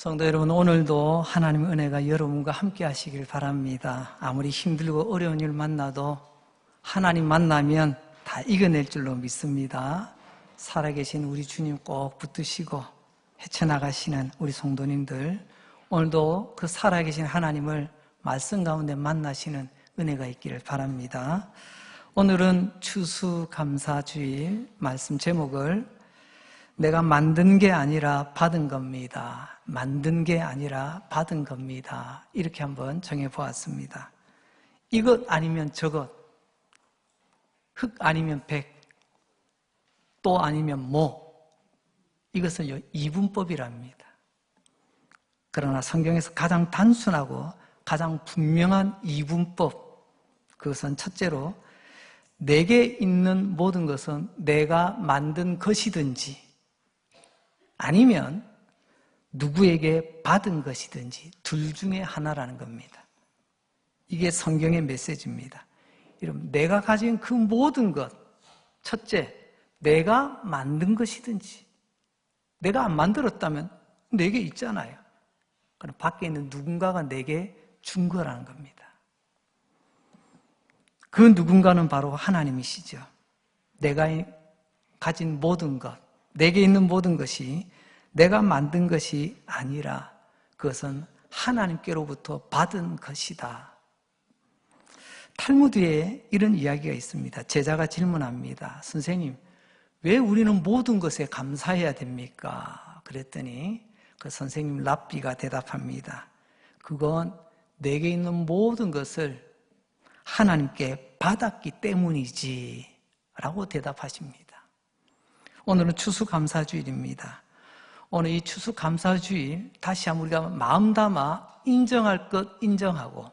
성도 여러분, 오늘도 하나님의 은혜가 여러분과 함께 하시길 바랍니다. 아무리 힘들고 어려운 일 만나도 하나님 만나면 다 이겨낼 줄로 믿습니다. 살아계신 우리 주님 꼭 붙드시고 헤쳐나가시는 우리 성도님들, 오늘도 그 살아계신 하나님을 말씀 가운데 만나시는 은혜가 있기를 바랍니다. 오늘은 추수감사주일, 말씀 제목을 내가 만든 게 아니라 받은 겁니다. 만든 게 아니라 받은 겁니다. 이렇게 한번 정해보았습니다. 이것 아니면 저것, 흑 아니면 백, 또 아니면 뭐, 이것은 이분법이랍니다. 그러나 성경에서 가장 단순하고 가장 분명한 이분법, 그것은 첫째로 내게 있는 모든 것은 내가 만든 것이든지 아니면 누구에게 받은 것이든지 둘 중에 하나라는 겁니다. 이게 성경의 메시지입니다. 여러분, 내가 가진 그 모든 것, 첫째, 내가 만든 것이든지 내가 안 만들었다면 내게 있잖아요. 그럼 밖에 있는 누군가가 내게 준 거라는 겁니다. 그 누군가는 바로 하나님이시죠. 내가 가진 모든 것, 내게 있는 모든 것이 내가 만든 것이 아니라 그것은 하나님께로부터 받은 것이다. 탈무드에 이런 이야기가 있습니다. 제자가 질문합니다. 선생님, 왜 우리는 모든 것에 감사해야 됩니까? 그랬더니 그 선생님 랍비가 대답합니다. 그건 내게 있는 모든 것을 하나님께 받았기 때문이지 라고 대답하십니다. 오늘은 추수감사주일입니다. 오늘 이 추수감사주일 다시 한번 우리가 마음 담아 인정할 것 인정하고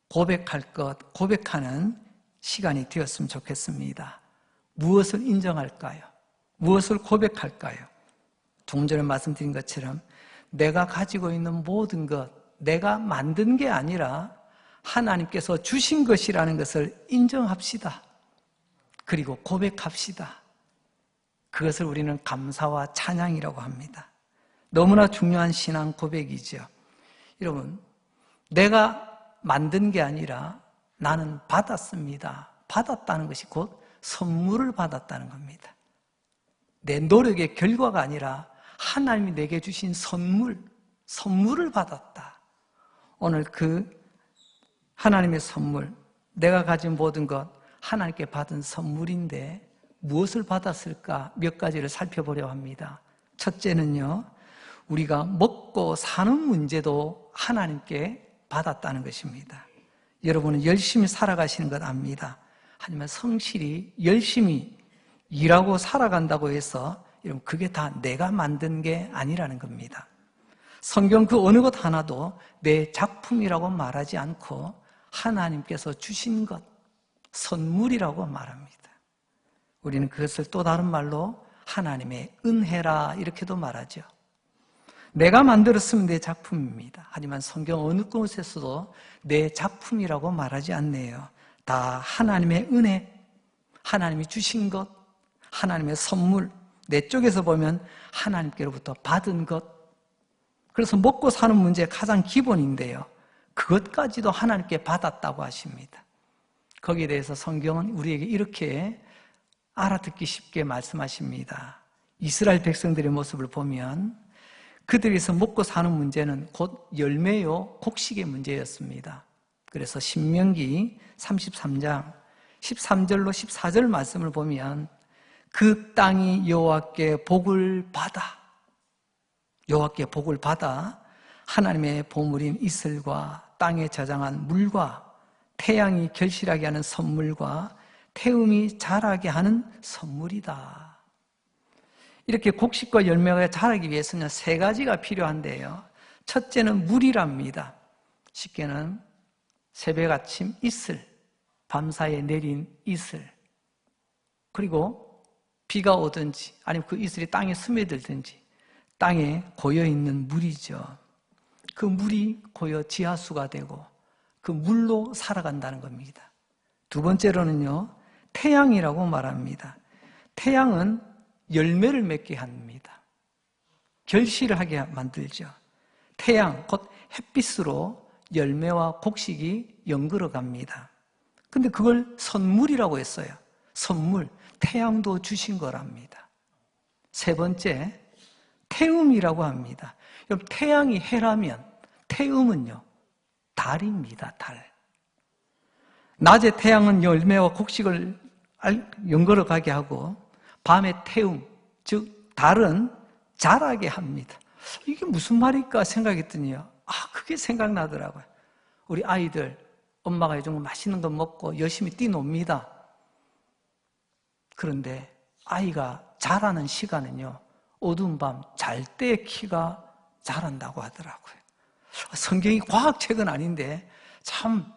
고백할 것 고백하는 시간이 되었으면 좋겠습니다. 무엇을 인정할까요? 무엇을 고백할까요? 조금 전에 말씀드린 것처럼 내가 가지고 있는 모든 것, 내가 만든 게 아니라 하나님께서 주신 것이라는 것을 인정합시다. 그리고 고백합시다. 그것을 우리는 감사와 찬양이라고 합니다. 너무나 중요한 신앙 고백이죠. 여러분, 내가 만든 게 아니라 나는 받았습니다. 받았다는 것이 곧 선물을 받았다는 겁니다. 내 노력의 결과가 아니라 하나님이 내게 주신 선물을 받았다. 오늘 그 하나님의 선물, 내가 가진 모든 것, 하나님께 받은 선물인데 무엇을 받았을까? 몇 가지를 살펴보려고 합니다. 첫째는요, 우리가 먹고 사는 문제도 하나님께 받았다는 것입니다. 여러분은 열심히 살아가시는 것 압니다. 하지만 성실히 열심히 일하고 살아간다고 해서 여러분 그게 다 내가 만든 게 아니라는 겁니다. 성경 그 어느 것 하나도 내 작품이라고 말하지 않고 하나님께서 주신 것, 선물이라고 말합니다. 우리는 그것을 또 다른 말로 하나님의 은혜라 이렇게도 말하죠. 내가 만들었으면 내 작품입니다. 하지만 성경 어느 곳에서도 내 작품이라고 말하지 않네요. 다 하나님의 은혜, 하나님이 주신 것, 하나님의 선물, 내 쪽에서 보면 하나님께로부터 받은 것. 그래서 먹고 사는 문제 가장 기본인데요. 그것까지도 하나님께 받았다고 하십니다. 거기에 대해서 성경은 우리에게 이렇게 알아듣기 쉽게 말씀하십니다. 이스라엘 백성들의 모습을 보면 그들에서 먹고 사는 문제는 곧 열매요 곡식의 문제였습니다. 그래서 신명기 33장 13절로 14절 말씀을 보면 그 땅이 여호와께 복을 받아 하나님의 보물인 이슬과 땅에 저장한 물과 태양이 결실하게 하는 선물과 태음이 자라게 하는 선물이다. 이렇게 곡식과 열매가 자라기 위해서는 세 가지가 필요한데요. 첫째는 물이랍니다. 쉽게는 새벽 아침 이슬, 밤사이에 내린 이슬, 그리고 비가 오든지 아니면 그 이슬이 땅에 스며들든지 땅에 고여있는 물이죠. 그 물이 고여 지하수가 되고 그 물로 살아간다는 겁니다. 두 번째로는요, 태양이라고 말합니다. 태양은 열매를 맺게 합니다. 결실을 하게 만들죠. 태양, 곧 햇빛으로 열매와 곡식이 연걸어 갑니다. 근데 그걸 선물이라고 했어요. 선물, 태양도 주신 거랍니다. 세 번째, 태음이라고 합니다. 여러분, 태양이 해라면 태음은요, 달입니다, 달. 낮에 태양은 열매와 곡식을 연걸어 가게 하고 밤에 태음, 즉 달은 자라게 합니다. 이게 무슨 말일까 생각했더니요, 그게 생각나더라고요. 우리 아이들 엄마가 해준 거 맛있는 거 먹고 열심히 뛰놉니다. 그런데 아이가 자라는 시간은요, 어두운 밤 잘 때 키가 자란다고 하더라고요. 성경이 과학책은 아닌데 참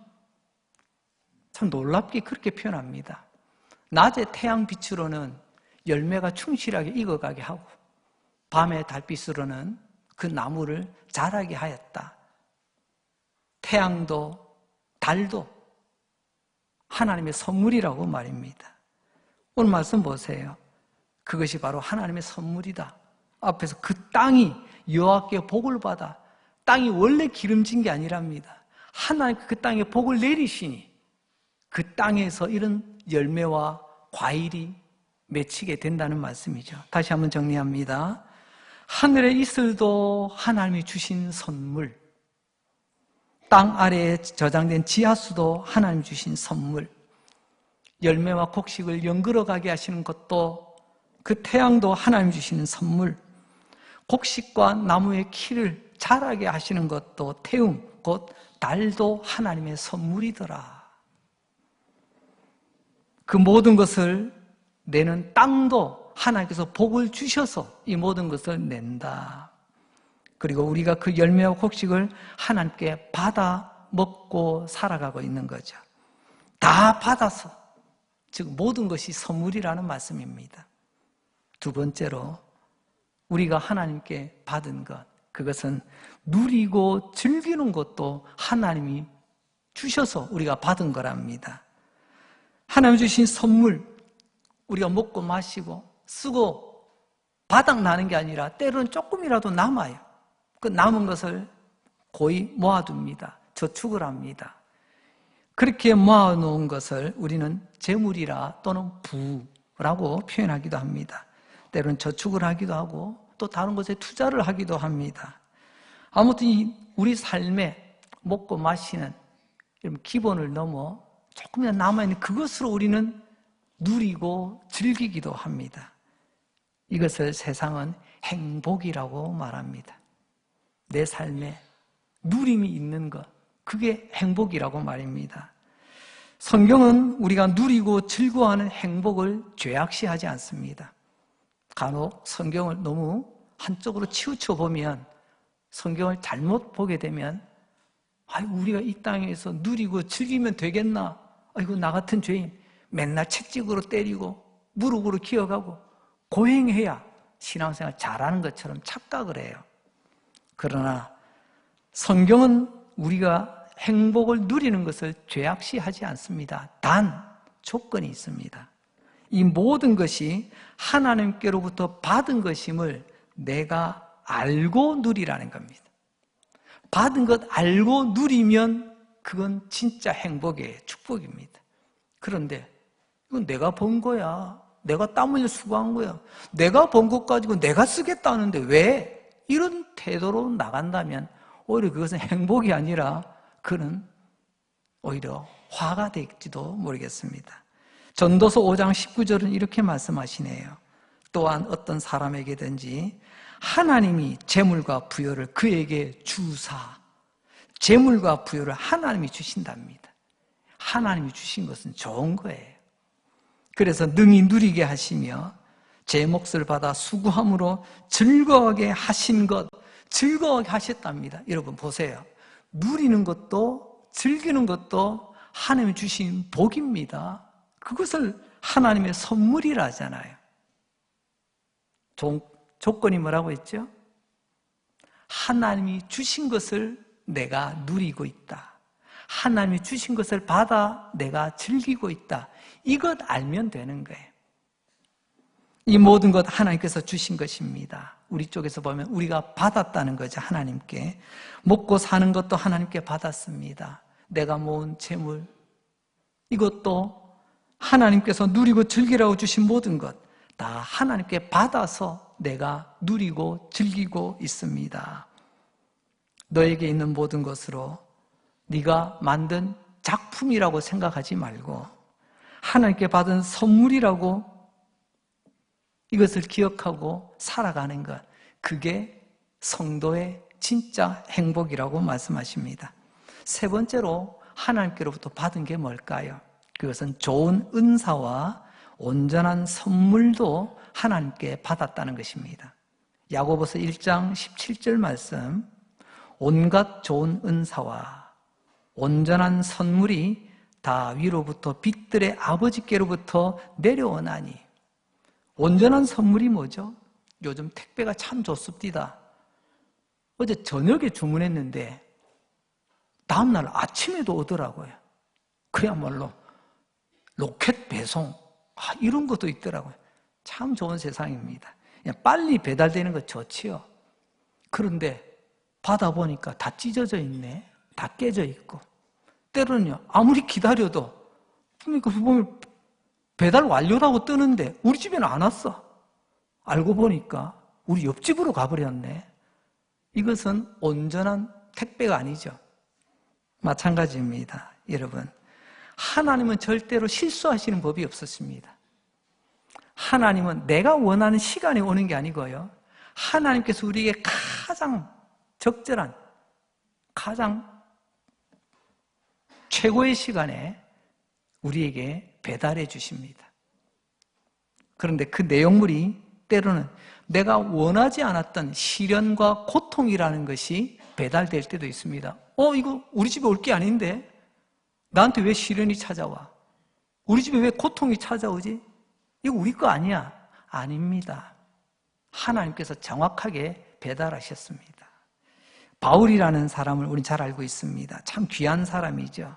놀랍게 그렇게 표현합니다. 낮에 태양 빛으로는 열매가 충실하게 익어가게 하고 밤에 달빛으로는 그 나무를 자라게 하였다. 태양도 달도 하나님의 선물이라고 말입니다. 오늘 말씀 보세요. 그것이 바로 하나님의 선물이다. 앞에서 그 땅이 여호와께 복을 받아, 땅이 원래 기름진 게 아니랍니다. 하나님 그 땅에 복을 내리시니 그 땅에서 이런 열매와 과일이 맺히게 된다는 말씀이죠. 다시 한번 정리합니다. 하늘의 이슬도 하나님이 주신 선물, 땅 아래에 저장된 지하수도 하나님이 주신 선물, 열매와 곡식을 연걸어가게 하시는 것도, 그 태양도 하나님이 주시는 선물, 곡식과 나무의 키를 자라게 하시는 것도 태음, 곧 달도 하나님의 선물이더라. 그 모든 것을 내는 땅도 하나님께서 복을 주셔서 이 모든 것을 낸다. 그리고 우리가 그 열매와 곡식을 하나님께 받아 먹고 살아가고 있는 거죠. 다 받아서, 즉 모든 것이 선물이라는 말씀입니다. 두 번째로 우리가 하나님께 받은 것, 그것은 누리고 즐기는 것도 하나님이 주셔서 우리가 받은 거랍니다. 하나님 주신 선물, 우리가 먹고 마시고 쓰고 바닥나는 게 아니라 때로는 조금이라도 남아요. 그 남은 것을 고이 모아둡니다. 저축을 합니다. 그렇게 모아놓은 것을 우리는 재물이라 또는 부라고 표현하기도 합니다. 때로는 저축을 하기도 하고 또 다른 것에 투자를 하기도 합니다. 아무튼 우리 삶에 먹고 마시는 기본을 넘어 조금이라도 남아있는 그것으로 우리는 누리고 즐기기도 합니다. 이것을 세상은 행복이라고 말합니다. 내 삶에 누림이 있는 것, 그게 행복이라고 말입니다. 성경은 우리가 누리고 즐거워하는 행복을 죄악시하지 않습니다. 간혹 성경을 너무 한쪽으로 치우쳐 보면, 성경을 잘못 보게 되면 우리가 이 땅에서 누리고 즐기면 되겠나? 아이고, 나 같은 죄인 맨날 채찍으로 때리고 무릎으로 기어가고 고행해야 신앙생활 잘하는 것처럼 착각을 해요. 그러나 성경은 우리가 행복을 누리는 것을 죄악시하지 않습니다. 단 조건이 있습니다. 이 모든 것이 하나님께로부터 받은 것임을 내가 알고 누리라는 겁니다. 받은 것 알고 누리면 그건 진짜 행복이에요. 축복입니다. 그런데 이건 내가 번 거야. 내가 땀 흘려 수고한 거야. 내가 번 것 가지고 내가 쓰겠다는데 왜? 이런 태도로 나간다면 오히려 그것은 행복이 아니라 그는 오히려 화가 될지도 모르겠습니다. 전도서 5장 19절은 이렇게 말씀하시네요. 또한 어떤 사람에게든지 하나님이 재물과 부여를 그에게 주사, 재물과 부여를 하나님이 주신답니다. 하나님이 주신 것은 좋은 거예요. 그래서 능히 누리게 하시며 제 몫을 받아 수고함으로 즐거워하게 하신 것, 즐거워하게 하셨답니다. 여러분 보세요. 누리는 것도 즐기는 것도 하나님이 주신 복입니다. 그것을 하나님의 선물이라 하잖아요. 조건이 뭐라고 했죠? 하나님이 주신 것을 내가 누리고 있다. 하나님이 주신 것을 받아 내가 즐기고 있다. 이것 알면 되는 거예요. 이 모든 것 하나님께서 주신 것입니다. 우리 쪽에서 보면 우리가 받았다는 거죠. 하나님께. 먹고 사는 것도 하나님께 받았습니다. 내가 모은 재물, 이것도 하나님께서 누리고 즐기라고 주신 모든 것 다 하나님께 받아서 내가 누리고 즐기고 있습니다. 너에게 있는 모든 것으로 네가 만든 작품이라고 생각하지 말고 하나님께 받은 선물이라고 이것을 기억하고 살아가는 것, 그게 성도의 진짜 행복이라고 말씀하십니다. 세 번째로 하나님께로부터 받은 게 뭘까요? 그것은 좋은 은사와 온전한 선물도 하나님께 받았다는 것입니다. 야고보서 1장 17절 말씀, 온갖 좋은 은사와 온전한 선물이 다 위로부터 빛들의 아버지께로부터 내려오나니. 온전한 선물이 뭐죠? 요즘 택배가 참 좋습니다. 어제 저녁에 주문했는데 다음날 아침에도 오더라고요. 그야말로 로켓 배송, 이런 것도 있더라고요. 참 좋은 세상입니다. 그냥 빨리 배달되는 거 좋지요. 그런데 받아보니까 다 찢어져 있네, 다 깨져 있고, 때로는요 아무리 기다려도 보면 배달 완료라고 뜨는데 우리 집에는 안 왔어. 알고 보니까 우리 옆집으로 가버렸네. 이것은 온전한 택배가 아니죠. 마찬가지입니다. 여러분, 하나님은 절대로 실수하시는 법이 없었습니다. 하나님은 내가 원하는 시간에 오는 게 아니고요, 하나님께서 우리에게 가장 적절한, 가장 최고의 시간에 우리에게 배달해 주십니다. 그런데 그 내용물이 때로는 내가 원하지 않았던 시련과 고통이라는 것이 배달될 때도 있습니다. 이거 우리 집에 올 게 아닌데 나한테 왜 시련이 찾아와? 우리 집에 왜 고통이 찾아오지? 이거 우리 거 아니야. 아닙니다. 하나님께서 정확하게 배달하셨습니다. 바울이라는 사람을 우리 잘 알고 있습니다. 참 귀한 사람이죠.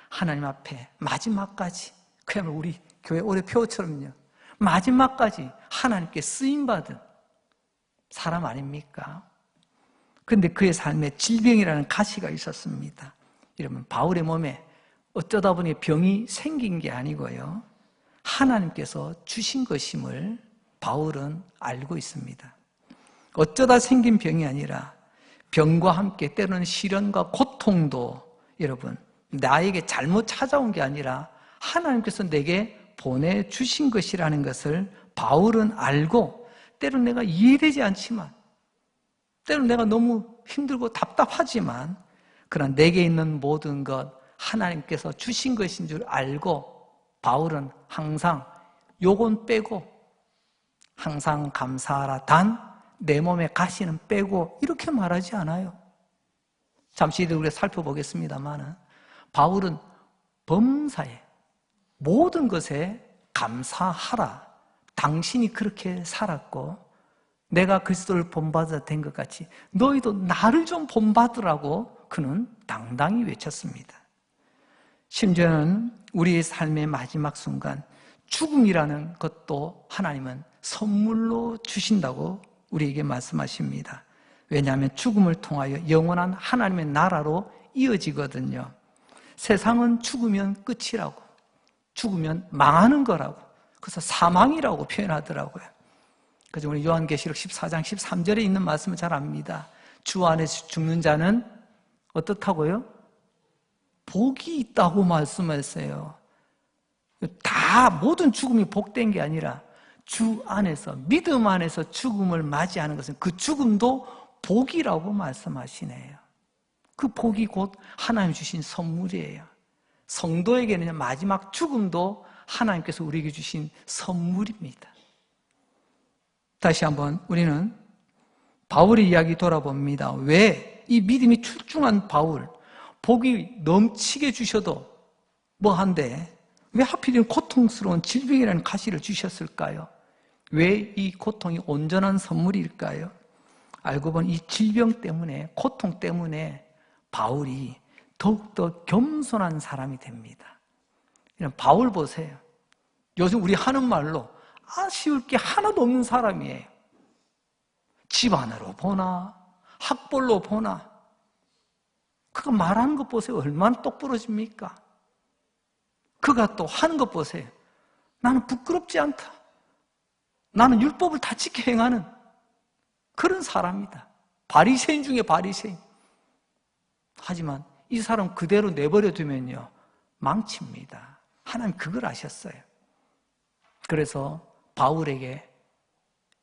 하나님 앞에 마지막까지, 그야말로 우리 교회 올해 표처럼요, 마지막까지 하나님께 쓰임받은 사람 아닙니까? 그런데 그의 삶에 질병이라는 가시가 있었습니다. 여러분, 바울의 몸에 어쩌다 보니 병이 생긴 게 아니고요, 하나님께서 주신 것임을 바울은 알고 있습니다. 어쩌다 생긴 병이 아니라 병과 함께 때로는 시련과 고통도 여러분 나에게 잘못 찾아온 게 아니라 하나님께서 내게 보내주신 것이라는 것을 바울은 알고, 때로는 내가 이해되지 않지만, 때로는 내가 너무 힘들고 답답하지만, 그러나 내게 있는 모든 것 하나님께서 주신 것인 줄 알고 바울은 항상 요건 빼고 항상 감사하라, 단 내 몸에 가시는 빼고, 이렇게 말하지 않아요. 잠시 뒤에 우리가 살펴보겠습니다만 바울은 범사에 모든 것에 감사하라, 당신이 그렇게 살았고 내가 그리스도를 본받아 된 것 같이 너희도 나를 좀 본받으라고 그는 당당히 외쳤습니다. 심지어는 우리의 삶의 마지막 순간 죽음이라는 것도 하나님은 선물로 주신다고 우리에게 말씀하십니다. 왜냐하면 죽음을 통하여 영원한 하나님의 나라로 이어지거든요. 세상은 죽으면 끝이라고, 죽으면 망하는 거라고, 그래서 사망이라고 표현하더라고요. 그래서 우리 요한계시록 14장 13절에 있는 말씀을 잘 압니다. 주 안에서 죽는 자는 어떻다고요? 복이 있다고 말씀했어요. 다 모든 죽음이 복된 게 아니라 주 안에서, 믿음 안에서 죽음을 맞이하는 것은 그 죽음도 복이라고 말씀하시네요. 그 복이 곧 하나님 주신 선물이에요. 성도에게는 마지막 죽음도 하나님께서 우리에게 주신 선물입니다. 다시 한번 우리는 바울의 이야기 돌아봅니다. 왜 이 믿음이 출중한 바울, 복이 넘치게 주셔도 뭐한데 왜 하필이면 고통스러운 질병이라는 가시를 주셨을까요? 왜 이 고통이 온전한 선물일까요? 알고 보니 이 질병 때문에, 고통 때문에 바울이 더욱더 겸손한 사람이 됩니다. 바울 보세요. 요즘 우리 하는 말로 아쉬울 게 하나도 없는 사람이에요. 집안으로 보나 학벌로 보나 그가 말하는 것 보세요. 얼마나 똑부러집니까? 그가 또 하는 것 보세요. 나는 부끄럽지 않다. 나는 율법을 다 지켜 행하는 그런 사람이다. 바리새인 중에 바리새인. 하지만 이 사람 그대로 내버려 두면요 망칩니다. 하나님 그걸 아셨어요. 그래서 바울에게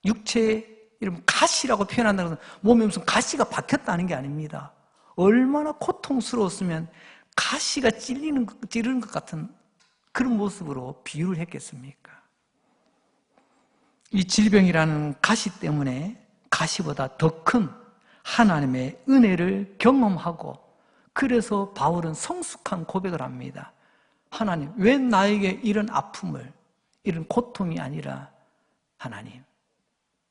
육체의 이런 가시라고 표현한다는 것은 몸에 무슨 가시가 박혔다는 게 아닙니다. 얼마나 고통스러웠으면 가시가 찌르는 것 같은 그런 모습으로 비유를 했겠습니까? 이 질병이라는 가시 때문에 가시보다 더 큰 하나님의 은혜를 경험하고 그래서 바울은 성숙한 고백을 합니다. 하나님, 왜 나에게 이런 아픔을, 이런 고통이 아니라 하나님,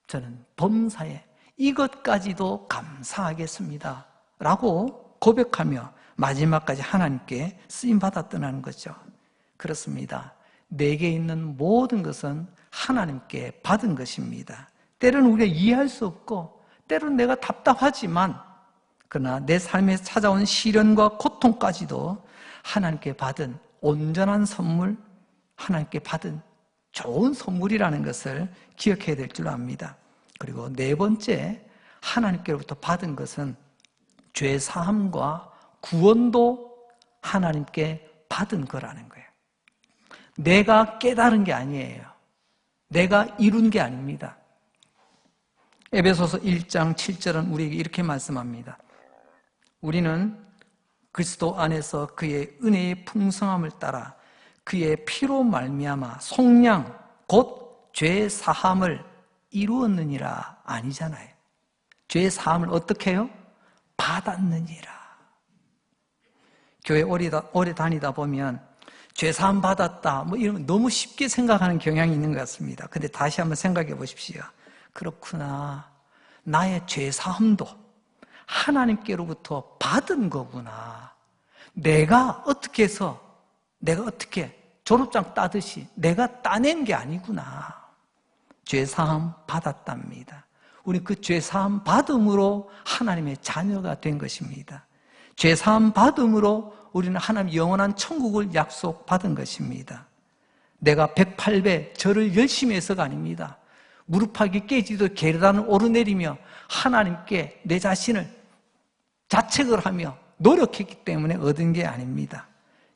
저는 범사에 이것까지도 감사하겠습니다 라고 고백하며 마지막까지 하나님께 쓰임받았다는 거죠. 그렇습니다. 내게 있는 모든 것은 하나님께 받은 것입니다. 때로는 우리가 이해할 수 없고 때로는 내가 답답하지만 그러나 내 삶에 찾아온 시련과 고통까지도 하나님께 받은 온전한 선물, 하나님께 받은 좋은 선물이라는 것을 기억해야 될 줄 압니다. 그리고 네 번째, 하나님께로부터 받은 것은 죄 사함과 구원도 하나님께 받은 거라는 거예요. 내가 깨달은 게 아니에요. 내가 이룬 게 아닙니다. 에베소서 1장 7절은 우리에게 이렇게 말씀합니다. 우리는 그리스도 안에서 그의 은혜의 풍성함을 따라 그의 피로 말미암아 속량 곧 죄 사함을 이루었느니라 아니잖아요. 죄 사함을 어떻게 해요? 받았느니라. 교회 오래 다니다 보면 죄 사함 받았다 뭐 이러면 너무 쉽게 생각하는 경향이 있는 것 같습니다. 근데 다시 한번 생각해 보십시오. 그렇구나. 나의 죄 사함도 하나님께로부터 받은 거구나. 내가 어떻게 해서 내가 어떻게 졸업장 따듯이 내가 따낸 게 아니구나. 죄사함 받았답니다. 우리 그 죄사함 받음으로 하나님의 자녀가 된 것입니다. 죄사함 받음으로 우리는 하나님 영원한 천국을 약속받은 것입니다. 내가 108배 절을 열심히 해서가 아닙니다. 무릎팍이 깨지도 계단을 오르내리며 하나님께 내 자신을 자책을 하며 노력했기 때문에 얻은 게 아닙니다.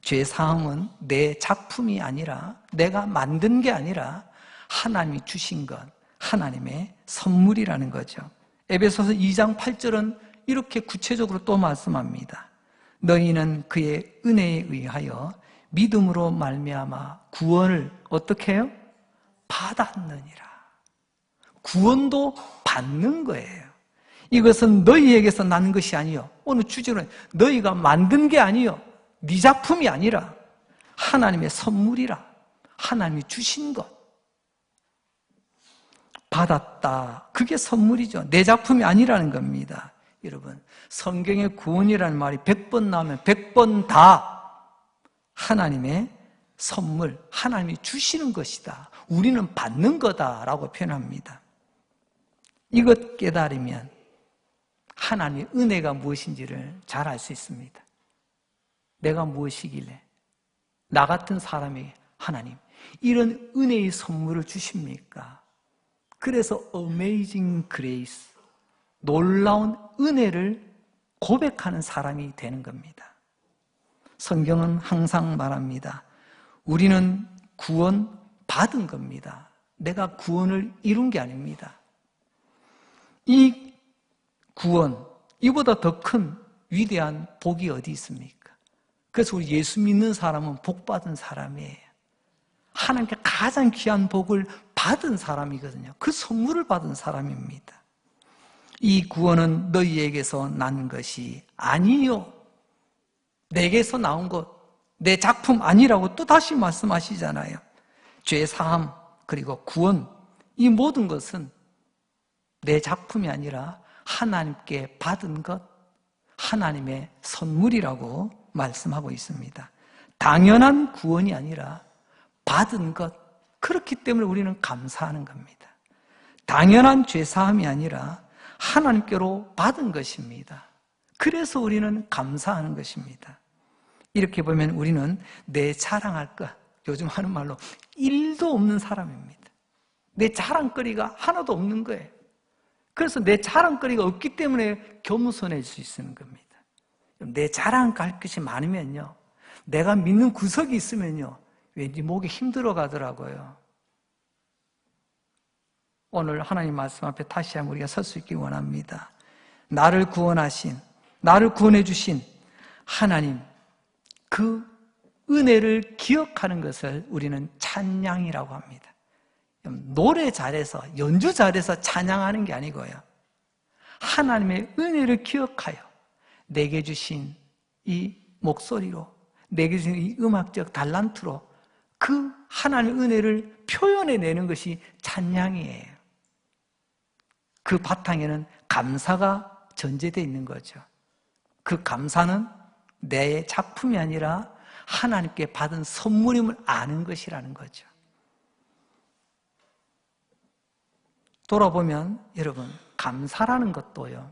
죄사함은 내 작품이 아니라 내가 만든 게 아니라 하나님이 주신 것, 하나님의 선물이라는 거죠. 에베소서 2장 8절은 이렇게 구체적으로 또 말씀합니다. 너희는 그의 은혜에 의하여 믿음으로 말미암아 구원을 어떻게 해요? 받았느니라. 구원도 받는 거예요. 이것은 너희에게서 난 것이 아니요. 오늘 주제로는 너희가 만든 게 아니요. 네 작품이 아니라 하나님의 선물이라. 하나님이 주신 것. 받았다. 그게 선물이죠. 내 작품이 아니라는 겁니다. 여러분, 성경에 구원이라는 말이 100번 나오면 100번 다 하나님의 선물, 하나님이 주시는 것이다. 우리는 받는 거다라고 표현합니다. 이것 깨달으면 하나님의 은혜가 무엇인지를 잘 알 수 있습니다. 내가 무엇이길래 나 같은 사람에게 하나님 이런 은혜의 선물을 주십니까? 그래서 Amazing Grace, 놀라운 은혜를 고백하는 사람이 되는 겁니다. 성경은 항상 말합니다. 우리는 구원 받은 겁니다. 내가 구원을 이룬 게 아닙니다. 이 구원, 이보다 더 큰 위대한 복이 어디 있습니까? 그래서 우리 예수 믿는 사람은 복 받은 사람이에요. 하나님께 가장 귀한 복을 받은 사람이거든요. 그 선물을 받은 사람입니다. 이 구원은 너희에게서 난 것이 아니요. 내게서 나온 것, 내 작품 아니라고 또 다시 말씀하시잖아요. 죄 사함 그리고 구원, 이 모든 것은 내 작품이 아니라 하나님께 받은 것, 하나님의 선물이라고 말씀하고 있습니다. 당연한 구원이 아니라 받은 것, 그렇기 때문에 우리는 감사하는 겁니다. 당연한 죄사함이 아니라 하나님께로 받은 것입니다. 그래서 우리는 감사하는 것입니다. 이렇게 보면 우리는 내 자랑할 것, 요즘 하는 말로 1도 없는 사람입니다. 내 자랑거리가 하나도 없는 거예요. 그래서 내 자랑거리가 없기 때문에 겸손해질 수 있는 겁니다. 내 자랑할 것이 많으면요, 내가 믿는 구석이 있으면요, 왠지 목이 힘들어 가더라고요. 오늘 하나님 말씀 앞에 다시 한번 우리가 설 수 있길 원합니다. 나를 구원하신, 나를 구원해 주신 하나님, 그 은혜를 기억하는 것을 우리는 찬양이라고 합니다. 노래 잘해서, 연주 잘해서 찬양하는 게 아니고요, 하나님의 은혜를 기억하여 내게 주신 이 목소리로, 내게 주신 이 음악적 달란트로 그 하나님의 은혜를 표현해내는 것이 찬양이에요. 그 바탕에는 감사가 전제되어 있는 거죠. 그 감사는 내 작품이 아니라 하나님께 받은 선물임을 아는 것이라는 거죠. 돌아보면 여러분, 감사라는 것도요,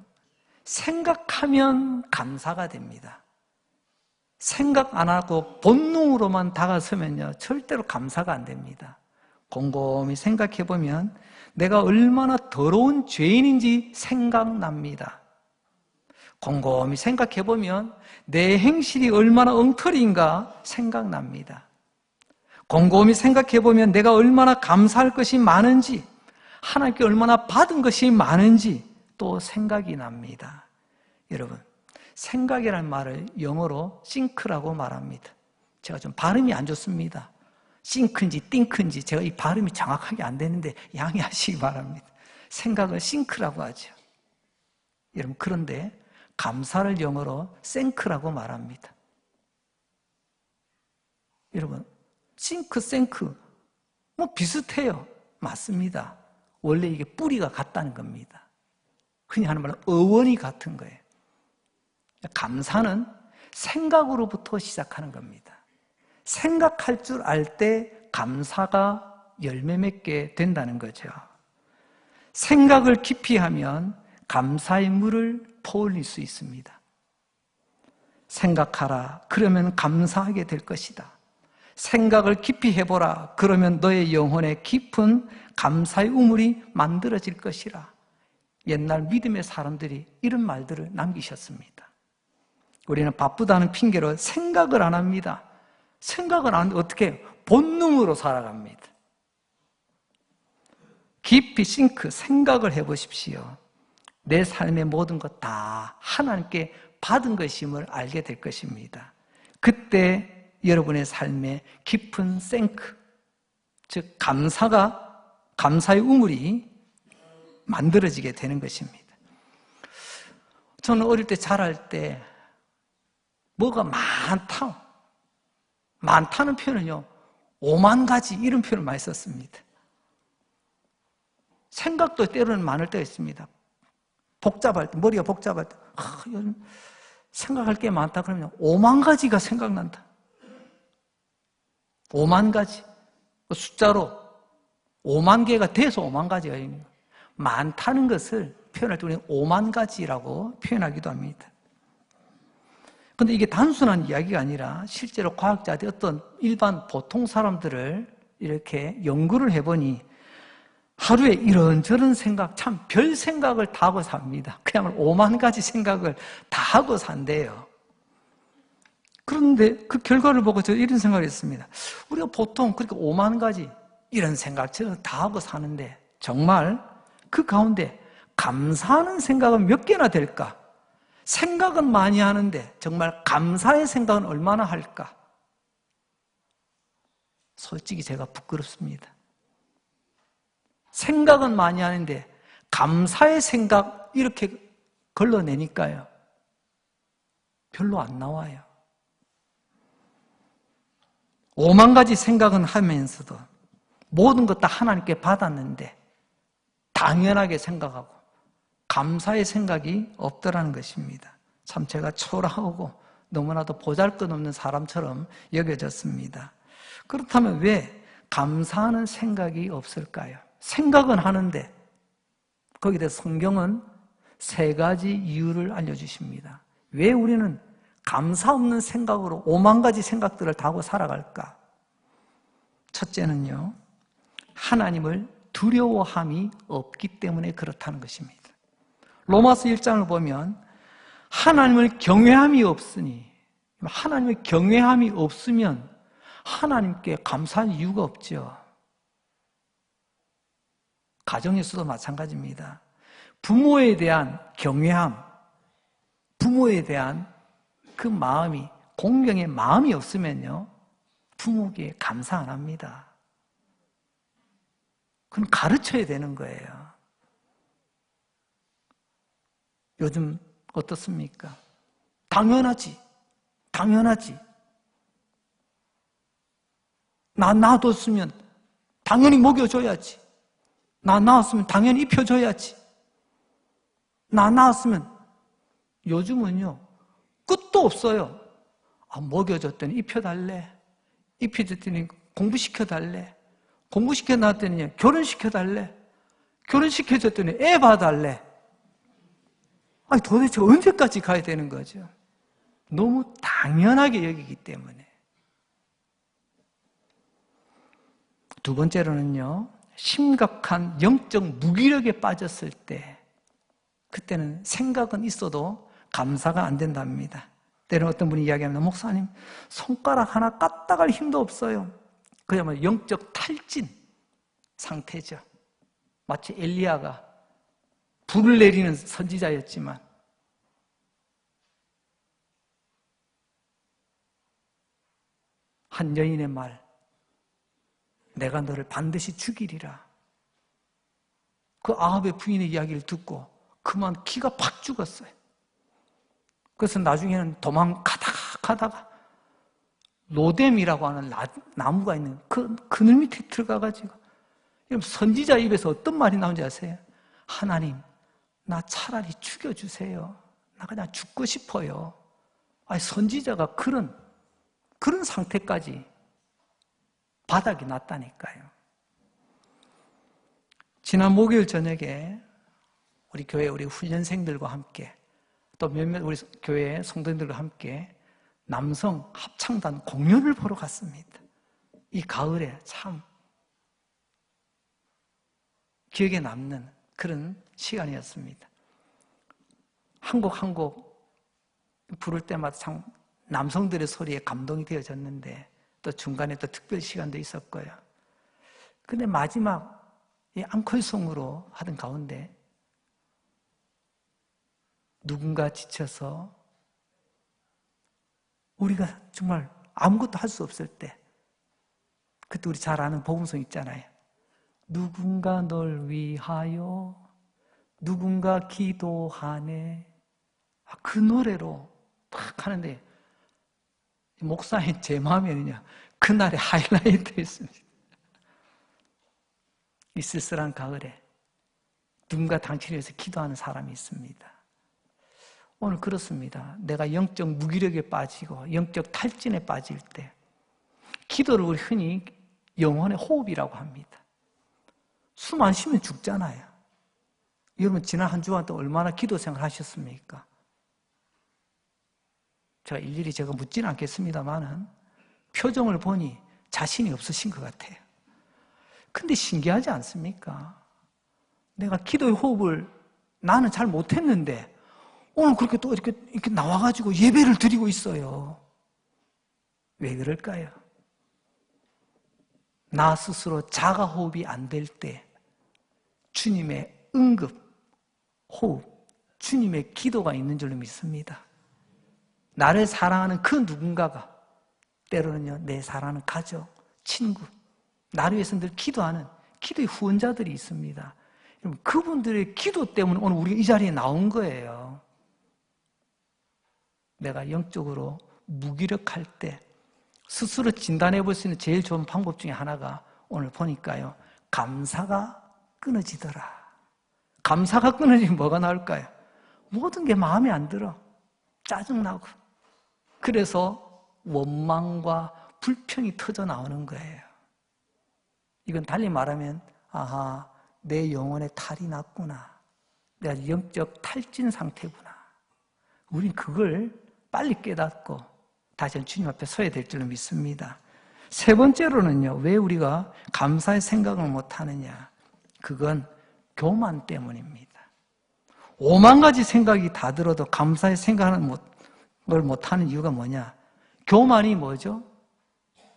생각하면 감사가 됩니다. 생각 안 하고 본능으로만 다가서면요, 절대로 감사가 안 됩니다. 곰곰이 생각해 보면 내가 얼마나 더러운 죄인인지 생각납니다. 곰곰이 생각해 보면 내 행실이 얼마나 엉터리인가 생각납니다. 곰곰이 생각해 보면 내가 얼마나 감사할 것이 많은지, 하나님께 얼마나 받은 것이 많은지 또 생각이 납니다. 여러분, 생각이라는 말을 영어로 think라고 말합니다. 제가 좀 발음이 안 좋습니다. think인지 think인지 제가 이 발음이 정확하게 안 되는데 양해하시기 바랍니다. 생각을 think라고 하죠. 여러분, 그런데 감사를 영어로 thank라고 말합니다. 여러분, think, thank 뭐 비슷해요. 맞습니다. 원래 이게 뿌리가 같다는 겁니다. 흔히 하는 말로 어원이 같은 거예요. 감사는 생각으로부터 시작하는 겁니다. 생각할 줄 알 때 감사가 열매 맺게 된다는 거죠. 생각을 깊이 하면 감사의 물을 퍼올릴 수 있습니다. 생각하라, 그러면 감사하게 될 것이다. 생각을 깊이 해보라, 그러면 너의 영혼에 깊은 감사의 우물이 만들어질 것이라. 옛날 믿음의 사람들이 이런 말들을 남기셨습니다. 우리는 바쁘다는 핑계로 생각을 안 합니다. 생각을 안 하는데 어떻게 해요? 본능으로 살아갑니다. 깊이 생각을 해보십시오. 내 삶의 모든 것 다 하나님께 받은 것임을 알게 될 것입니다. 그때 여러분의 삶에 깊은 즉 감사의 우물이 만들어지게 되는 것입니다. 저는 어릴 때 자랄 때 뭐가 많다는 표현은요, 5만 가지 이런 표현을 많이 썼습니다. 생각도 때로는 많을 때가 있습니다. 복잡할 때, 머리가 복잡할 때, 생각할 게 많다 그러면 5만 가지가 생각난다. 5만 가지. 숫자로 5만 개가 돼서 5만 가지가 있는 거예요. 많다는 것을 표현할 때 우리는 5만 가지라고 표현하기도 합니다. 그런데 이게 단순한 이야기가 아니라 실제로 과학자들이 어떤 일반 보통 사람들을 이렇게 연구를 해보니 하루에 이런저런 생각, 참 별 생각을 다 하고 삽니다. 그야말로 5만 가지 생각을 다 하고 산대요. 그런데 그 결과를 보고 저 이런 생각을 했습니다. 우리가 보통 그렇게 5만 가지 이런 생각 저런 다 하고 사는데 정말 그 가운데 감사하는 생각은 몇 개나 될까? 생각은 많이 하는데 정말 감사의 생각은 얼마나 할까? 솔직히 제가 부끄럽습니다. 생각은 많이 하는데 감사의 생각 이렇게 걸러내니까요, 별로 안 나와요. 5만 가지 생각은 하면서도 모든 것 다 하나님께 받았는데 당연하게 생각하고 감사의 생각이 없더라는 것입니다. 참 제가 초라하고 너무나도 보잘것없는 사람처럼 여겨졌습니다. 그렇다면 왜 감사하는 생각이 없을까요? 생각은 하는데 거기에 대해서 성경은 세 가지 이유를 알려주십니다. 왜 우리는 감사 없는 생각으로 5만 가지 생각들을 다 하고 살아갈까? 첫째는요, 하나님을 두려워함이 없기 때문에 그렇다는 것입니다. 로마서 1장을 보면 하나님을 경외함이 없으니, 하나님을 경외함이 없으면 하나님께 감사할 이유가 없죠. 가정에서도 마찬가지입니다. 부모에 대한 경외함, 부모에 대한 그 마음이, 공경의 마음이 없으면요, 부모에게 감사 안 합니다. 그건 가르쳐야 되는 거예요. 요즘 어떻습니까? 당연하지. 당연하지. 나 놔뒀으면 당연히 먹여줘야지. 나 낳았으면 당연히 입혀줘야지. 나 낳았으면, 요즘은요, 끝도 없어요. 먹여줬더니 입혀달래. 입혀줬더니 공부시켜달래. 공부시켜놨더니 결혼시켜달래. 결혼시켜줬더니 애 봐달래. 아니, 도대체 언제까지 가야 되는 거죠? 너무 당연하게 여기기 때문에. 두 번째로는요, 심각한 영적 무기력에 빠졌을 때, 그때는 생각은 있어도 감사가 안 된답니다. 때로는 어떤 분이 이야기합니다. 목사님, 손가락 하나 까딱할 힘도 없어요. 그야말로 영적 탈진 상태죠. 마치 엘리야가 불을 내리는 선지자였지만 한 여인의 말, 내가 너를 반드시 죽이리라. 그 아합의 부인의 이야기를 듣고 그만 기가 팍 죽었어요. 그래서 나중에는 도망가다가 로뎀이라고 하는 나무가 있는 그 그늘 밑에 들어가가지고, 선지자 입에서 어떤 말이 나온지 아세요? 하나님, 나 차라리 죽여주세요. 나 그냥 죽고 싶어요. 아니, 선지자가 그런 상태까지 바닥이 났다니까요. 지난 목요일 저녁에 우리 교회 우리 훈련생들과 함께 또 몇몇 우리 교회 성도님들과 함께 남성 합창단 공연을 보러 갔습니다. 이 가을에 참 기억에 남는 그런 시간이었습니다. 한 곡 부를 때마다 참 남성들의 소리에 감동이 되어졌는데, 또 중간에 또 특별 시간도 있었고요. 근데 마지막 이 앙콜송으로 하던 가운데 누군가 지쳐서 우리가 정말 아무것도 할 수 없을 때, 그때 우리 잘 아는 복음송 있잖아요. 누군가 널 위하여 누군가 기도하네. 그 노래로 딱 하는데 목사인 제 마음에는요, 그날의 하이라이트였습니다. 이 쓸쓸한 가을에 누군가 당신을 위해서 기도하는 사람이 있습니다. 오늘 그렇습니다. 내가 영적 무기력에 빠지고 영적 탈진에 빠질 때, 기도를 우리 흔히 영혼의 호흡이라고 합니다. 숨 안 쉬면 죽잖아요. 여러분 지난 한 주간 또 얼마나 기도 생활 하셨습니까? 제가 일일이 묻지는 않겠습니다만은 표정을 보니 자신이 없으신 것 같아요. 근데 신기하지 않습니까? 내가 기도의 호흡을 나는 잘 못했는데 오늘 그렇게 또 이렇게 나와가지고 예배를 드리고 있어요. 왜 그럴까요? 나 스스로 자가 호흡이 안 될 때 주님의 응급 호흡, 주님의 기도가 있는 줄로 믿습니다. 나를 사랑하는 그 누군가가, 때로는요 내 사랑하는 가족, 친구, 나를 위해서 늘 기도하는 기도의 후원자들이 있습니다. 여러분, 그분들의 기도 때문에 오늘 우리가 이 자리에 나온 거예요. 내가 영적으로 무기력할 때 스스로 진단해 볼 수 있는 제일 좋은 방법 중에 하나가 오늘 보니까요, 감사가 끊어지더라. 감사가 끊어지면 뭐가 나올까요? 모든 게 마음에 안 들어. 짜증나고. 그래서 원망과 불평이 터져 나오는 거예요. 이건 달리 말하면, 아하, 내 영혼에 탈이 났구나. 내가 영적 탈진 상태구나. 우린 그걸 빨리 깨닫고 다시 주님 앞에 서야 될 줄로 믿습니다. 세 번째로는요, 왜 우리가 감사의 생각을 못하느냐? 그건 교만 때문입니다. 5만 가지 생각이 다 들어도 감사의 생각을 못하는 이유가 뭐냐? 교만이 뭐죠?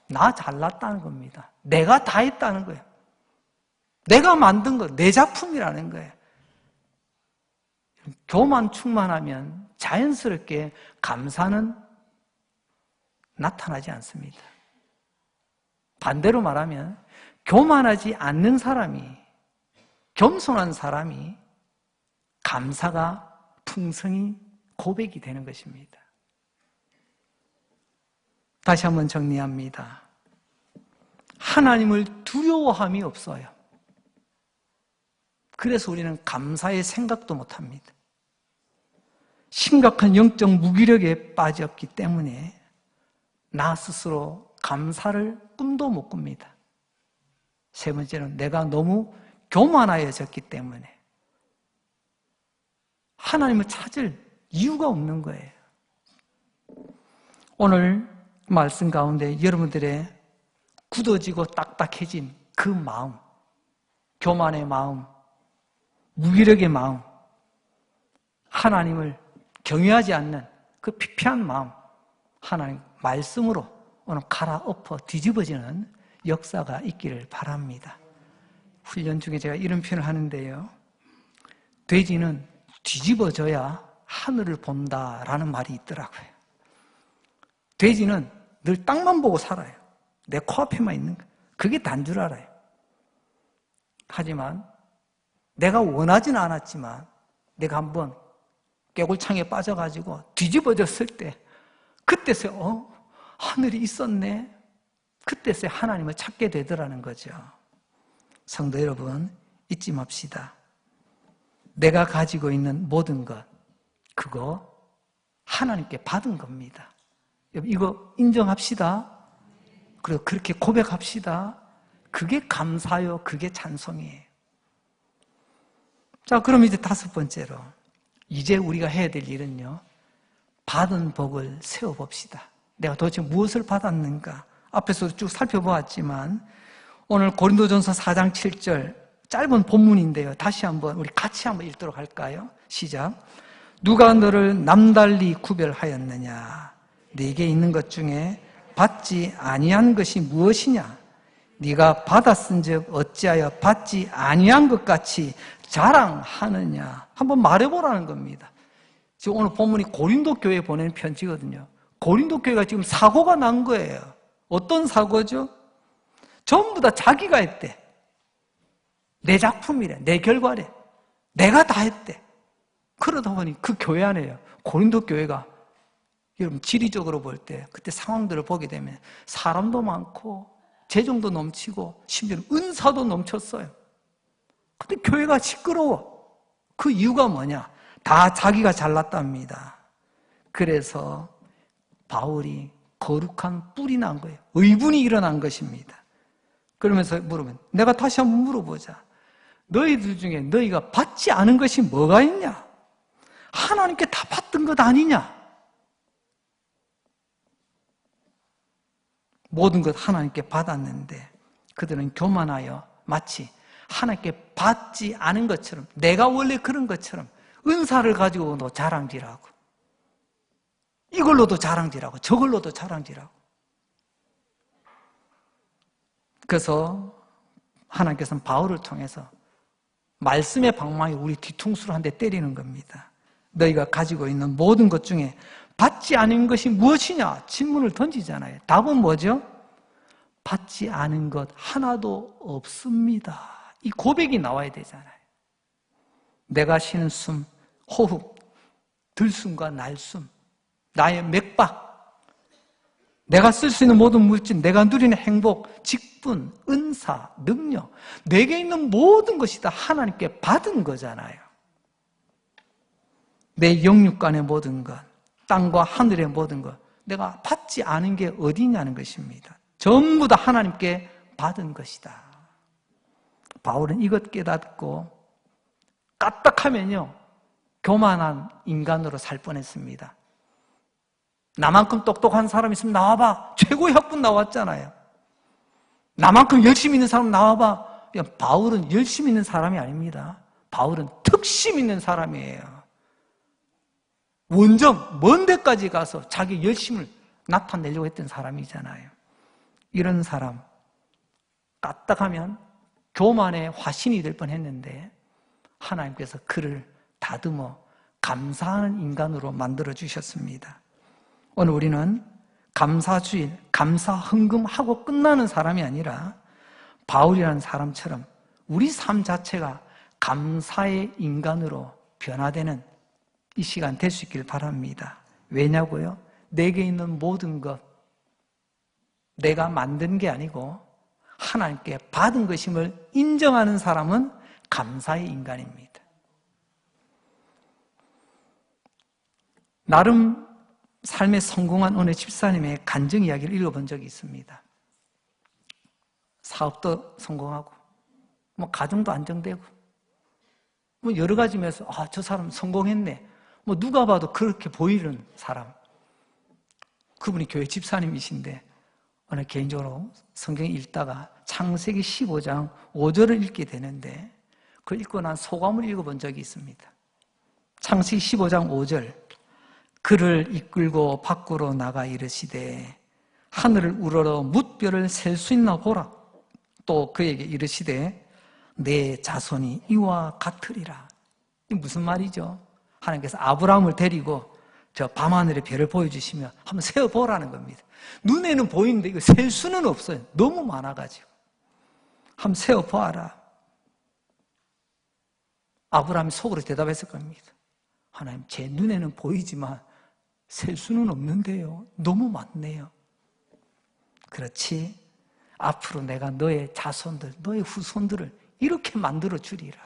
나 잘났다는 겁니다. 내가 다 했다는 거예요. 내가 만든 거, 내 작품이라는 거예요. 교만 충만하면 자연스럽게 감사는 나타나지 않습니다. 반대로 말하면 교만하지 않는 사람이, 겸손한 사람이 감사가 풍성히 고백이 되는 것입니다. 다시 한번 정리합니다. 하나님을 두려워함이 없어요. 그래서 우리는 감사의 생각도 못합니다. 심각한 영적 무기력에 빠졌기 때문에 나 스스로 감사를 꿈도 못 꿉니다. 세 번째는 내가 너무 교만하여졌기 때문에 하나님을 찾을 이유가 없는 거예요. 오늘 말씀 가운데 여러분들의 굳어지고 딱딱해진 그 마음, 교만의 마음, 무기력의 마음, 하나님을 경외하지 않는 그 피폐한 마음, 하나님 말씀으로 오늘 갈아엎어 뒤집어지는 역사가 있기를 바랍니다. 훈련 중에 제가 이런 표현을 하는데요. 돼지는 뒤집어져야 하늘을 본다라는 말이 있더라고요. 돼지는 늘 땅만 보고 살아요. 내 코앞에만 있는 거. 그게 단 줄 알아요. 하지만 내가 원하지는 않았지만 내가 한번 깨굴창에 빠져가지고 뒤집어졌을 때 그때서야 하늘이 있었네. 그때서야 하나님을 찾게 되더라는 거죠. 성도 여러분, 잊지 맙시다. 내가 가지고 있는 모든 것, 그거 하나님께 받은 겁니다. 이거 인정합시다. 그리고 그렇게 고백합시다. 그게 감사요, 그게 찬송이에요. 자, 그럼 이제 다섯 번째로 이제 우리가 해야 될 일은요, 받은 복을 세워봅시다. 내가 도대체 무엇을 받았는가? 앞에서도 쭉 살펴보았지만 오늘 고린도전서 4장 7절 짧은 본문인데요. 다시 한번 우리 같이 한번 읽도록 할까요? 시작. 누가 너를 남달리 구별하였느냐? 네게 있는 것 중에 받지 아니한 것이 무엇이냐? 네가 받았은즉 어찌하여 받지 아니한 것 같이 자랑하느냐? 한번 말해보라는 겁니다. 지금 오늘 본문이 고린도 교회에 보낸 편지거든요. 고린도 교회가 지금 사고가 난 거예요. 어떤 사고죠? 전부 다 자기가 했대. 내 작품이래, 내 결과래, 내가 다 했대. 그러다 보니 그 교회 안에요, 고린도 교회가 여러분 지리적으로 볼 때 그때 상황들을 보게 되면 사람도 많고 재정도 넘치고 심지어는 은사도 넘쳤어요. 근데 교회가 시끄러워. 그 이유가 뭐냐? 다 자기가 잘났답니다. 그래서 바울이 거룩한 뿔이 난 거예요. 의분이 일어난 것입니다. 그러면서 물으면, 내가 다시 한번 물어보자. 너희들 중에 너희가 받지 않은 것이 뭐가 있냐? 하나님께 다 받던 것 아니냐? 모든 것 하나님께 받았는데 그들은 교만하여 마치 하나님께 받지 않은 것처럼, 내가 원래 그런 것처럼 은사를 가지고도 자랑질하고 이걸로도 자랑질하고 저걸로도 자랑질하고. 그래서 하나님께서는 바울을 통해서 말씀의 방망이 우리 뒤통수를 한 대 때리는 겁니다. 너희가 가지고 있는 모든 것 중에 받지 않은 것이 무엇이냐? 질문을 던지잖아요. 답은 뭐죠? 받지 않은 것 하나도 없습니다. 이 고백이 나와야 되잖아요. 내가 쉬는 숨, 호흡, 들숨과 날숨, 나의 맥박, 내가 쓸 수 있는 모든 물질, 내가 누리는 행복, 직분, 은사, 능력, 내게 있는 모든 것이 다 하나님께 받은 거잖아요. 내 영육간의 모든 것, 땅과 하늘의 모든 것, 내가 받지 않은 게 어디냐는 것입니다. 전부 다 하나님께 받은 것이다. 바울은 이것 깨닫고 까딱하면요 교만한 인간으로 살 뻔했습니다. 나만큼 똑똑한 사람 있으면 나와봐. 최고의 학군 나왔잖아요. 나만큼 열심히 있는 사람 나와봐. 바울은 열심히 있는 사람이 아닙니다. 바울은 특심 있는 사람이에요. 원정, 먼 데까지 가서 자기 열심을 나타내려고 했던 사람이잖아요. 이런 사람, 까딱하면 교만의 화신이 될 뻔했는데 하나님께서 그를 다듬어 감사하는 인간으로 만들어주셨습니다. 오늘 우리는 감사주일, 감사헌금하고 끝나는 사람이 아니라 바울이라는 사람처럼 우리 삶 자체가 감사의 인간으로 변화되는 이 시간 될 수 있길 바랍니다. 왜냐고요? 내게 있는 모든 것, 내가 만든 게 아니고 하나님께 받은 것임을 인정하는 사람은 감사의 인간입니다. 나름 삶에 성공한 어느 집사님의 간증 이야기를 읽어본 적이 있습니다. 사업도 성공하고, 가정도 안정되고, 여러 가지 면에서, 저 사람 성공했네. 누가 봐도 그렇게 보이는 사람. 그분이 교회 집사님이신데, 오늘 개인적으로 성경 읽다가 창세기 15장 5절을 읽게 되는데, 그걸 읽고 난 소감을 읽어본 적이 있습니다. 창세기 15장 5절. 그를 이끌고 밖으로 나가 이르시되 하늘을 우러러 뭇별을 셀 수 있나 보라. 또 그에게 이르시되 내 자손이 이와 같으리라. 이게 무슨 말이죠? 하나님께서 아브라함을 데리고 저 밤하늘의 별을 보여주시면 한번 세어보라는 겁니다. 눈에는 보이는데 이거 셀 수는 없어요. 너무 많아가지고. 한번 세어보아라. 아브라함이 속으로 대답했을 겁니다. 하나님, 제 눈에는 보이지만 셀 수는 없는데요. 너무 많네요. 그렇지. 앞으로 내가 너의 자손들, 너의 후손들을 이렇게 만들어 주리라.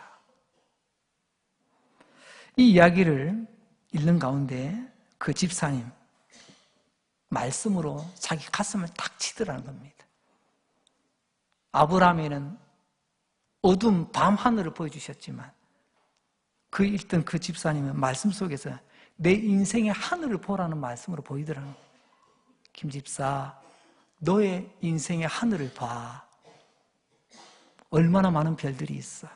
이 이야기를 읽는 가운데 그 집사님 말씀으로 자기 가슴을 탁 치더라는 겁니다. 아브라함에는 어두운 밤 하늘을 보여주셨지만 그 읽던 그 집사님은 말씀 속에서 내 인생의 하늘을 보라는 말씀으로 보이더라는 거예요. 김 집사, 너의 인생의 하늘을 봐. 얼마나 많은 별들이 있어.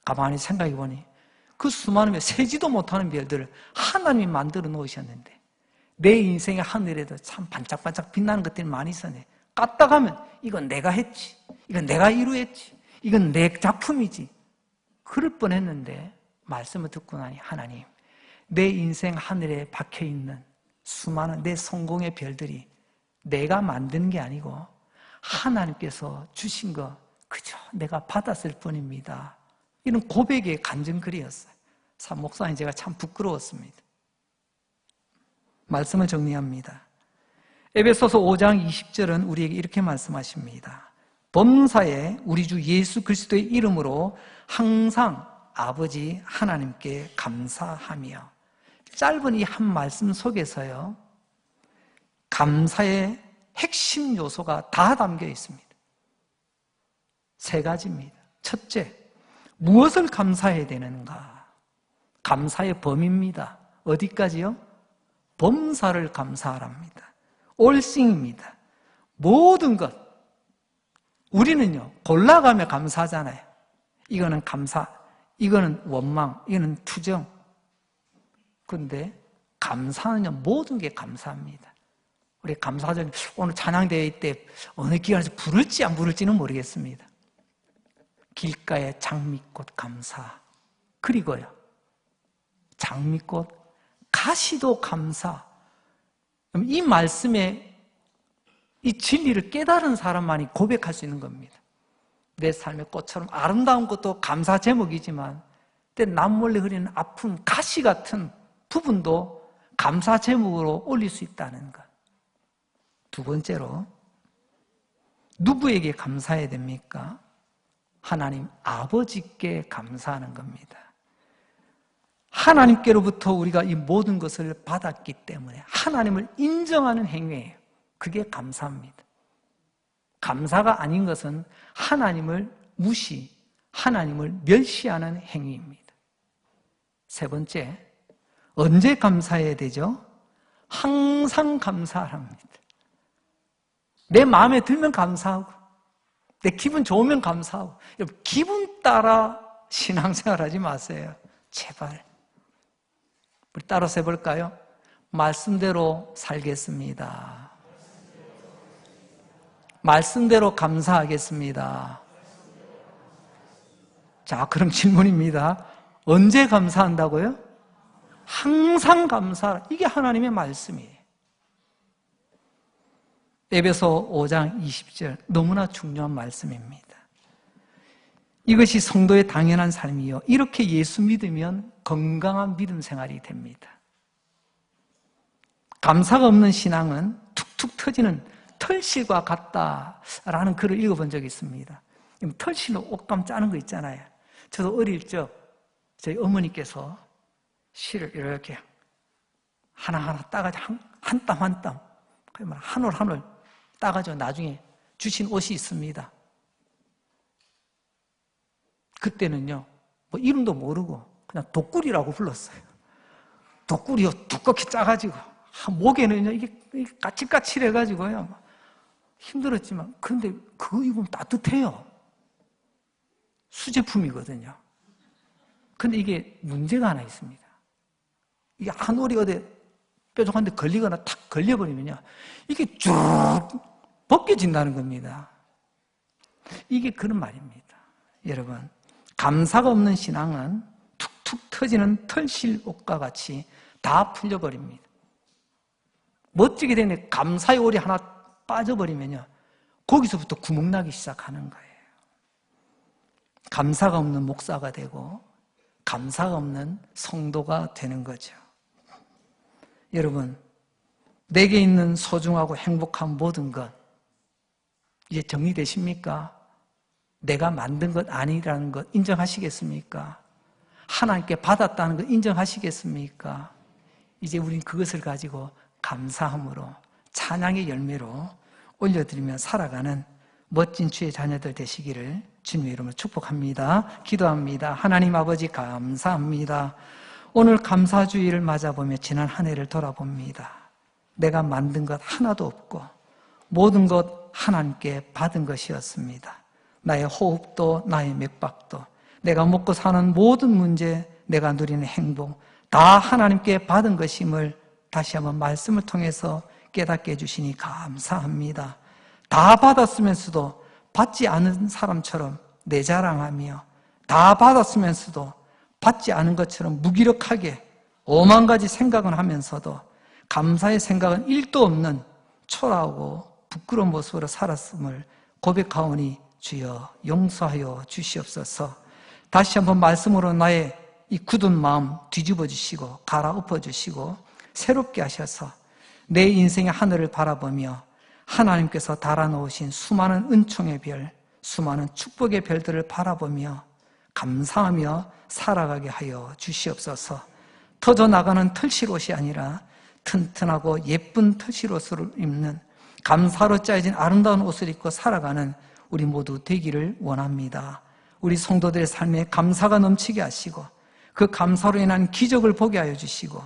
가만히 생각해 보니 그 수많은 별, 세지도 못하는 별들을 하나님이 만들어 놓으셨는데 내 인생의 하늘에도 참 반짝반짝 빛나는 것들이 많이 있었네. 까딱하면 이건 내가 했지. 이건 내가 이루었지. 이건 내 작품이지. 그럴 뻔했는데 말씀을 듣고 나니 하나님, 내 인생 하늘에 박혀있는 수많은 내 성공의 별들이 내가 만든 게 아니고 하나님께서 주신 거 그저 내가 받았을 뿐입니다. 이런 고백의 간증글이었어요. 참 목사님 제가 참 부끄러웠습니다. 말씀을 정리합니다. 에베소서 5장 20절은 우리에게 이렇게 말씀하십니다. 범사에 우리 주 예수 그리스도의 이름으로 항상 아버지 하나님께 감사하며. 짧은 이 한 말씀 속에서요, 감사의 핵심 요소가 다 담겨 있습니다. 세 가지입니다. 첫째, 무엇을 감사해야 되는가? 감사의 범위입니다. 어디까지요? 범사를 감사하랍니다. 올싱입니다. 모든 것. 우리는요, 골라가며 감사하잖아요. 이거는 감사, 이거는 원망, 이거는 투정. 그런데 감사는요, 모든 게 감사합니다. 우리 감사절, 오늘 찬양대회 때 어느 기관에서 부를지 안 부를지는 모르겠습니다. 길가의 장미꽃 감사. 그리고요, 장미꽃, 가시도 감사. 이 말씀에 이 진리를 깨달은 사람만이 고백할 수 있는 겁니다. 내 삶의 꽃처럼 아름다운 것도 감사 제목이지만 때 남몰래 흐리는 아픈 가시 같은 부분도 감사 제목으로 올릴 수 있다는 것. 두 번째로, 누구에게 감사해야 됩니까? 하나님 아버지께 감사하는 겁니다. 하나님께로부터 우리가 이 모든 것을 받았기 때문에 하나님을 인정하는 행위예요. 그게 감사입니다. 감사가 아닌 것은 하나님을 무시, 하나님을 멸시하는 행위입니다. 세 번째, 언제 감사해야 되죠? 항상 감사합니다. 내 마음에 들면 감사하고, 내 기분 좋으면 감사하고. 여러분, 기분 따라 신앙생활 하지 마세요. 제발. 우리 따라서 해볼까요? 말씀대로 살겠습니다. 말씀대로 감사하겠습니다. 자, 그럼 질문입니다. 언제 감사한다고요? 항상 감사하라. 이게 하나님의 말씀이에요. 에베소 5장 20절, 너무나 중요한 말씀입니다. 이것이 성도의 당연한 삶이요, 이렇게 예수 믿으면 건강한 믿음 생활이 됩니다. 감사가 없는 신앙은 툭툭 터지는 털실과 같다라는 글을 읽어본 적이 있습니다. 털실로 옷감 짜는 거 있잖아요. 저도 어릴 적 저희 어머니께서 실을 이렇게 하나하나 따가지고 한 땀 한 땀, 한 올 한 올 따가지고 나중에 주신 옷이 있습니다. 그때는요, 뭐 이름도 모르고 그냥 독구리라고 불렀어요. 독구리요, 두껍게 짜가지고 목에는요 이게 까칠까칠해가지고요 힘들었지만, 근데 그거 입으면 따뜻해요. 수제품이거든요. 근데 이게 문제가 하나 있습니다. 이게 한 올이 어디 뾰족한 데 걸리거나 탁 걸려버리면요, 이게 쭉 벗겨진다는 겁니다. 이게 그런 말입니다. 여러분, 감사가 없는 신앙은 툭툭 터지는 털실 옷과 같이 다 풀려버립니다. 멋지게 되는데 감사의 올이 하나 빠져버리면요, 거기서부터 구멍나기 시작하는 거예요. 감사가 없는 목사가 되고 감사가 없는 성도가 되는 거죠. 여러분, 내게 있는 소중하고 행복한 모든 것, 이제 정리되십니까? 내가 만든 것 아니라는 것 인정하시겠습니까? 하나님께 받았다는 것 인정하시겠습니까? 이제 우린 그것을 가지고 감사함으로, 찬양의 열매로 올려드리며 살아가는 멋진 주의 자녀들 되시기를 주님의 이름으로 축복합니다. 기도합니다. 하나님 아버지, 감사합니다. 오늘 감사주의를 맞아보며 지난 한 해를 돌아봅니다. 내가 만든 것 하나도 없고 모든 것 하나님께 받은 것이었습니다. 나의 호흡도, 나의 맥박도, 내가 먹고 사는 모든 문제, 내가 누리는 행복, 다 하나님께 받은 것임을 다시 한번 말씀을 통해서 깨닫게 해주시니 감사합니다. 다 받았으면서도 받지 않은 사람처럼 내 자랑하며, 다 받았으면서도 받지 않은 것처럼 무기력하게 오만 가지 생각은 하면서도 감사의 생각은 1도 없는 초라하고 부끄러운 모습으로 살았음을 고백하오니 주여 용서하여 주시옵소서. 다시 한번 말씀으로 나의 이 굳은 마음 뒤집어 주시고 갈아엎어 주시고 새롭게 하셔서 내 인생의 하늘을 바라보며 하나님께서 달아놓으신 수많은 은총의 별, 수많은 축복의 별들을 바라보며 감사하며 살아가게 하여 주시옵소서. 터져나가는 털실옷이 아니라 튼튼하고 예쁜 털실옷을 입는, 감사로 짜여진 아름다운 옷을 입고 살아가는 우리 모두 되기를 원합니다. 우리 성도들의 삶에 감사가 넘치게 하시고 그 감사로 인한 기적을 보게 하여 주시고,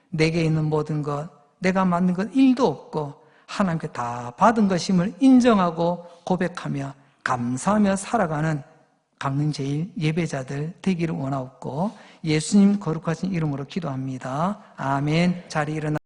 내게 있는 모든 것, 내가 만든 것 1도 없고 하나님께 다 받은 것임을 인정하고 고백하며 감사하며 살아가는 강릉제일 예배자들 되기를 원하옵고 예수님 거룩하신 이름으로 기도합니다. 아멘. 자리 일어나